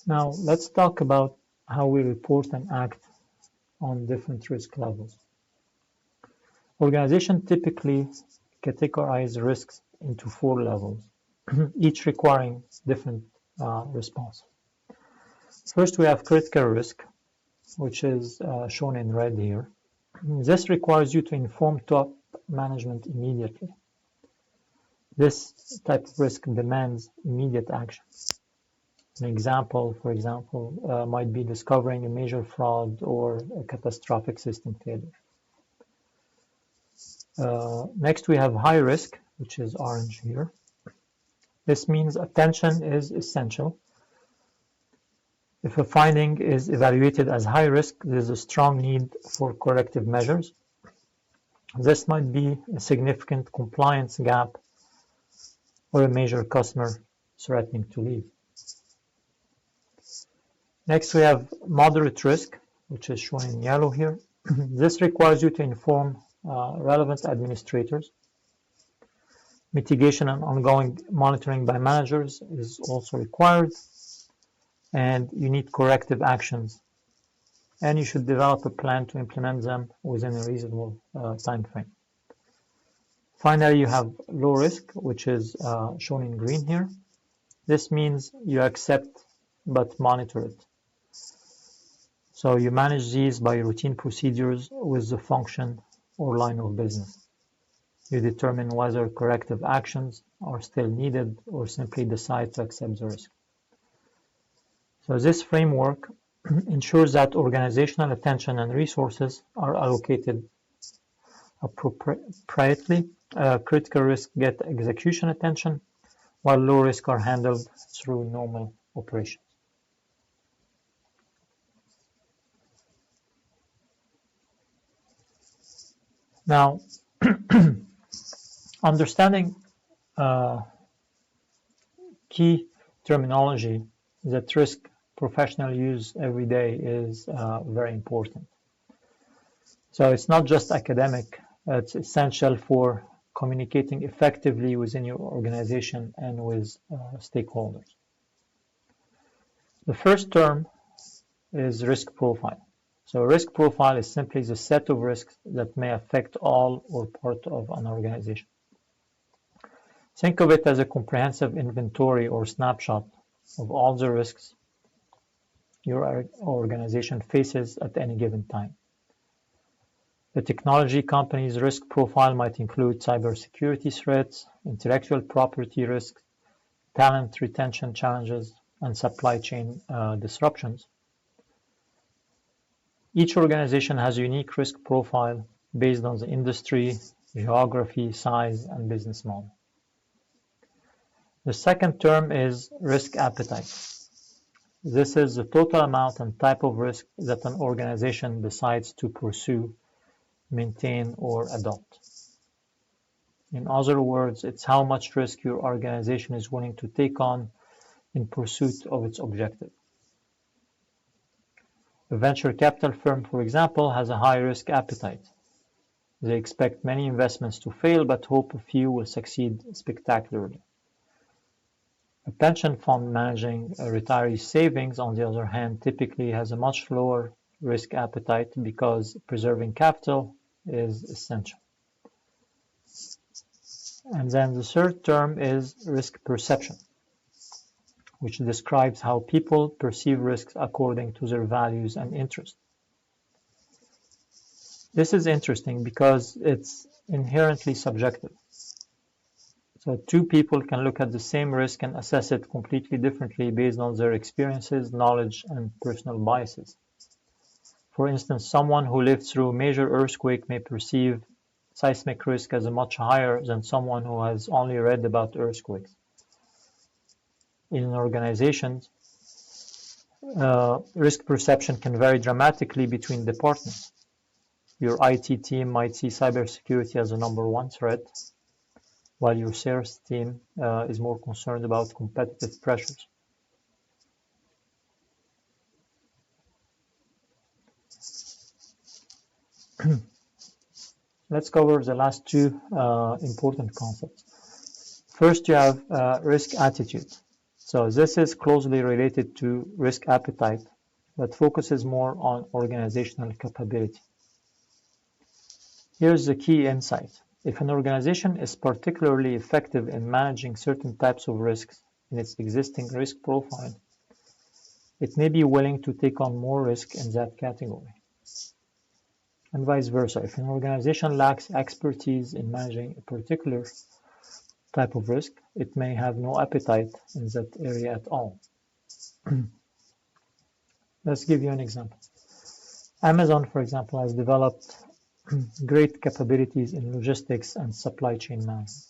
Now, let's talk about how we report and act on different risk levels. Organizations typically categorize risks into 4 levels, each requiring different response. First, we have critical risk, which is shown in red here. This requires you to inform top management immediately. This type of risk demands immediate action. An example, for example, might be discovering a major fraud or a catastrophic system failure. Next, we have high risk, which is orange here. This means attention is essential. If a finding is evaluated as high risk, there is a strong need for corrective measures. This might be a significant compliance gap or a major customer threatening to leave. Next, we have moderate risk, which is shown in yellow here. This requires you to inform relevant administrators. Mitigation and ongoing monitoring by managers is also required, and you need corrective actions. And you should develop a plan to implement them within a reasonable time frame. Finally, you have low risk, which is shown in green here. This means you accept but monitor it. So you manage these by routine procedures with the function or line of business. You determine whether corrective actions are still needed or simply decide to accept the risk. So this framework ensures that organizational attention and resources are allocated appropriately. Critical risk get execution attention, while low risk are handled through normal operations. Now, understanding key terminology that risk professionals use every day is very important. So it's not just academic, it's essential for communicating effectively within your organization and with stakeholders. The first term is risk profile. So risk profile is simply the set of risks that may affect all or part of an organization. Think of it as a comprehensive inventory or snapshot of all the risks your organization faces at any given time. The technology company's risk profile might include cybersecurity threats, intellectual property risks, talent retention challenges, and supply chain disruptions. Each organization has a unique risk profile based on the industry, geography, size, and business model. The second term is risk appetite. This is the total amount and type of risk that an organization decides to pursue, maintain, or adopt. In other words, it's how much risk your organization is willing to take on in pursuit of its objective. A venture capital firm, for example, has a high risk appetite. They expect many investments to fail, but hope a few will succeed spectacularly. A pension fund managing a retiree's savings, on the other hand, typically has a much lower risk appetite because preserving capital is essential. And then the third term is risk perception, which describes how people perceive risks according to their values and interests. This is interesting because it's inherently subjective. So two people can look at the same risk and assess it completely differently based on their experiences, knowledge, and personal biases. For instance, someone who lived through a major earthquake may perceive seismic risk as much higher than someone who has only read about earthquakes. In an organization, risk perception can vary dramatically between departments. Your IT team might see cybersecurity as a number one threat, while your sales team is more concerned about competitive pressures. Let's cover the last two important concepts. First, you have risk attitude. So this is closely related to risk appetite, but focuses more on organizational capability. Here's the key insight. If an organization is particularly effective in managing certain types of risks in its existing risk profile, it may be willing to take on more risk in that category. And vice versa. If an organization lacks expertise in managing a particular type of risk, it may have no appetite in that area at all. Let's give you an example. Amazon, for example, has developed great capabilities in logistics and supply chain management.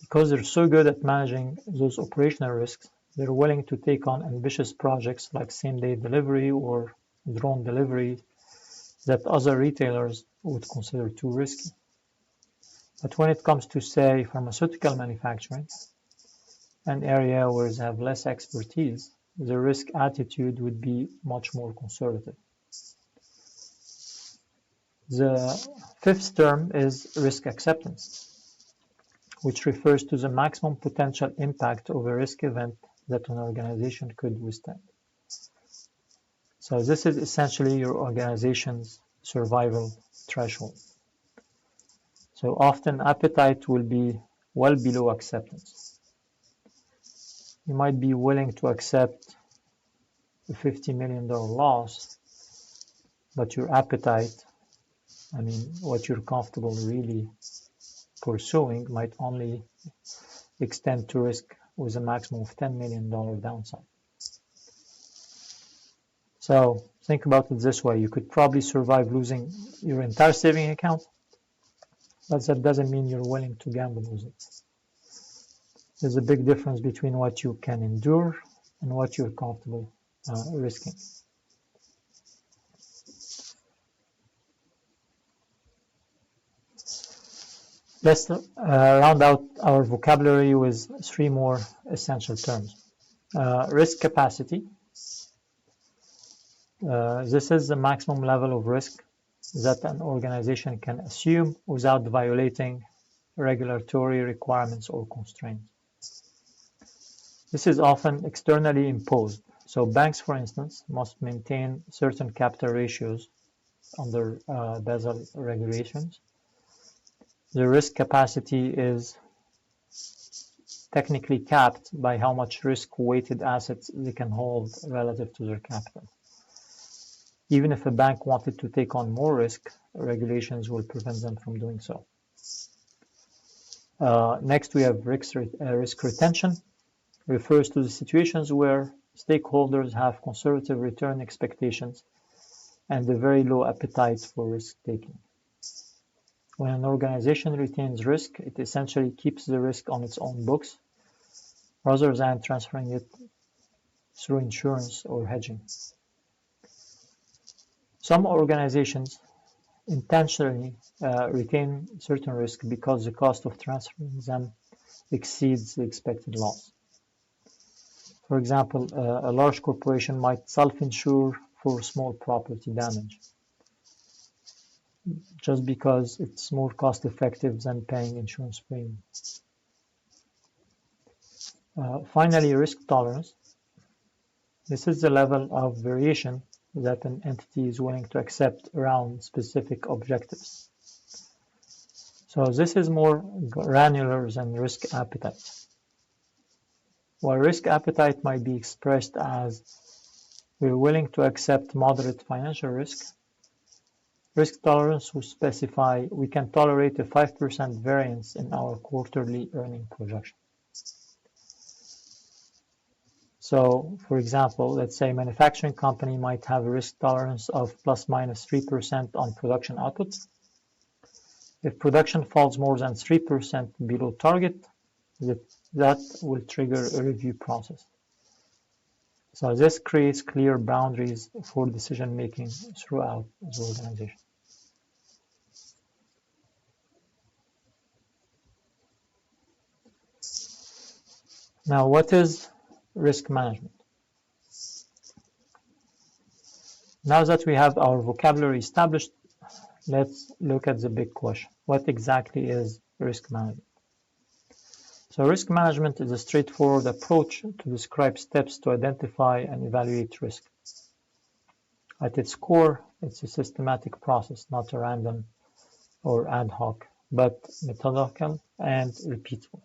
Because they're so good at managing those operational risks, they're willing to take on ambitious projects like same-day delivery or drone delivery that other retailers would consider too risky. But when it comes to, say, pharmaceutical manufacturing, an area where they have less expertise, the risk attitude would be much more conservative. The fifth term is risk acceptance, which refers to the maximum potential impact of a risk event that an organization could withstand. So this is essentially your organization's survival threshold. So often appetite will be well below acceptance. You might be willing to accept a $50 million loss, but your appetite, what you're comfortable really pursuing, might only extend to risk with a maximum of $10 million downside. So think about it this way. You could probably survive losing your entire saving account, but that doesn't mean you're willing to gamble with it. There's a big difference between what you can endure and what you're comfortable risking. Let's round out our vocabulary with three more essential terms. Risk capacity. This is the maximum level of risk that an organization can assume without violating regulatory requirements or constraints. This is often externally imposed. So banks, for instance, must maintain certain capital ratios under Basel regulations. The risk capacity is technically capped by how much risk-weighted assets they can hold relative to their capital. Even if a bank wanted to take on more risk, regulations will prevent them from doing so. Next, we have risk retention. Refers to the situations where stakeholders have conservative return expectations and a very low appetite for risk-taking. When an organization retains risk, it essentially keeps the risk on its own books rather than transferring it through insurance or hedging. Some organizations intentionally retain certain risk because the cost of transferring them exceeds the expected loss. For example, a large corporation might self-insure for small property damage just because it's more cost-effective than paying insurance premium. Finally, risk tolerance. This is the level of variation that an entity is willing to accept around specific objectives. So this is more granular than risk appetite. While risk appetite might be expressed as we're willing to accept moderate financial risk, risk tolerance will specify we can tolerate a 5% variance in our quarterly earning projection. So, for example, let's say a manufacturing company might have a risk tolerance of plus minus 3% on production output. If production falls more than 3% below target, that will trigger a review process. So this creates clear boundaries for decision making throughout the organization. Now, what is risk management? Now that we have our vocabulary established, let's look at the big question. What exactly is risk management? So risk management is a straightforward approach to describe steps to identify and evaluate risk. At its core, it's a systematic process, not a random or ad hoc, but methodical and repeatable.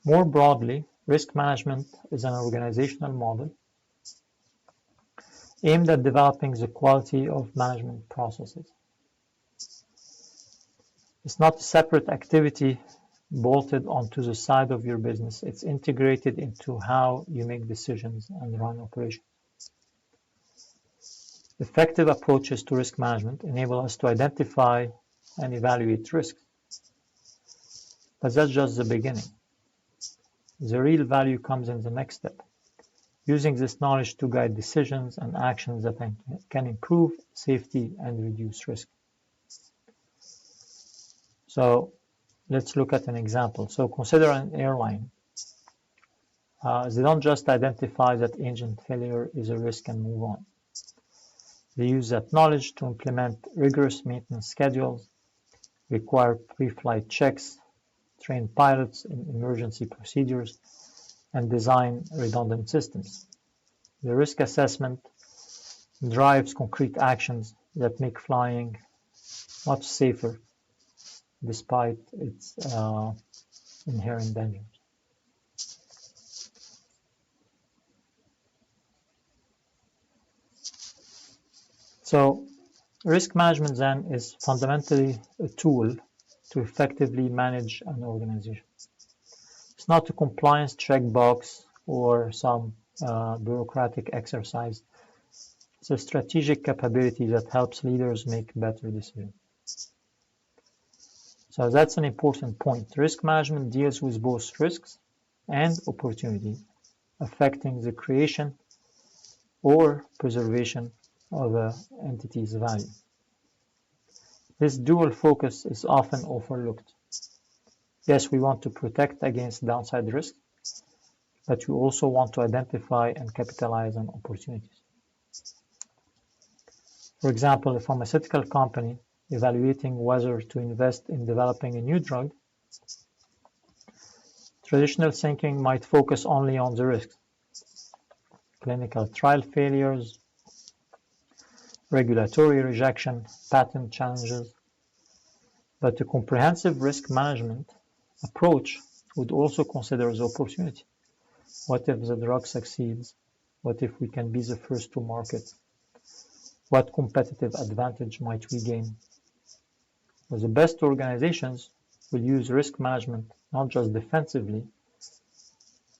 More broadly, risk management is an organizational model aimed at developing the quality of management processes. It's not a separate activity bolted onto the side of your business. It's integrated into how you make decisions and run operations. Effective approaches to risk management enable us to identify and evaluate risks. But that's just the beginning. The real value comes in the next step, using this knowledge to guide decisions and actions that can improve safety and reduce risk. So let's look at an example. So consider an airline. They don't just identify that engine failure is a risk and move on. They use that knowledge to implement rigorous maintenance schedules, require pre-flight checks, train pilots in emergency procedures, and design redundant systems. The risk assessment drives concrete actions that make flying much safer despite its inherent dangers. So risk management then is fundamentally a tool to effectively manage an organization. It's not a compliance checkbox or some bureaucratic exercise. It's a strategic capability that helps leaders make better decisions. So that's an important point. Risk management deals with both risks and opportunities, affecting the creation or preservation of an entity's value. This dual focus is often overlooked. Yes, we want to protect against downside risks, but we also want to identify and capitalize on opportunities. For example, a pharmaceutical company evaluating whether to invest in developing a new drug, traditional thinking might focus only on the risks, clinical trial failures, regulatory rejection, patent challenges. But a comprehensive risk management approach would also consider the opportunity. What if the drug succeeds? What if we can be the first to market? What competitive advantage might we gain? Well, the best organizations will use risk management not just defensively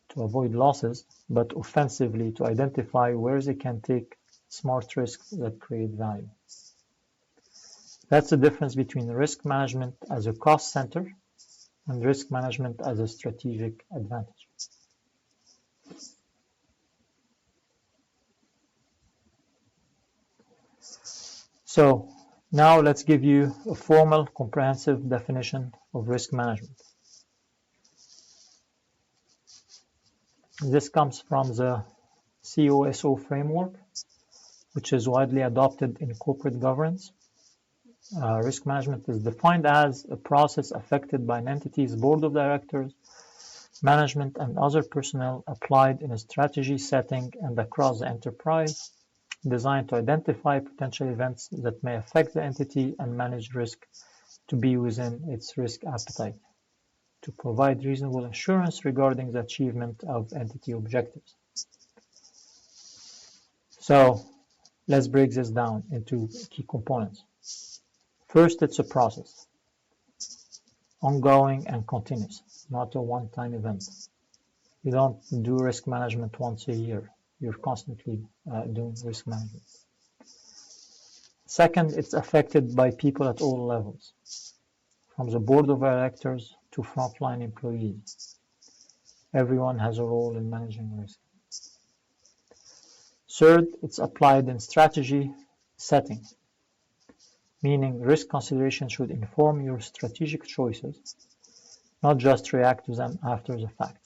to avoid losses, but offensively to identify where they can take smart risks that create value. That's the difference between risk management as a cost center and risk management as a strategic advantage. So now let's give you a formal, comprehensive definition of risk management. This comes from the COSO framework, which is widely adopted in corporate governance. Risk management is defined as a process affected by an entity's board of directors, management, and other personnel applied in a strategy setting and across the enterprise, designed to identify potential events that may affect the entity and manage risk to be within its risk appetite, to provide reasonable assurance regarding the achievement of entity objectives. So let's break this down into key components. First, it's a process, ongoing and continuous, not a one-time event. You don't do risk management once a year. You're constantly doing risk management. Second, it's affected by people at all levels, from the board of directors to frontline employees. Everyone has a role in managing risk. Third, it's applied in strategy setting, meaning risk consideration should inform your strategic choices, not just react to them after the fact.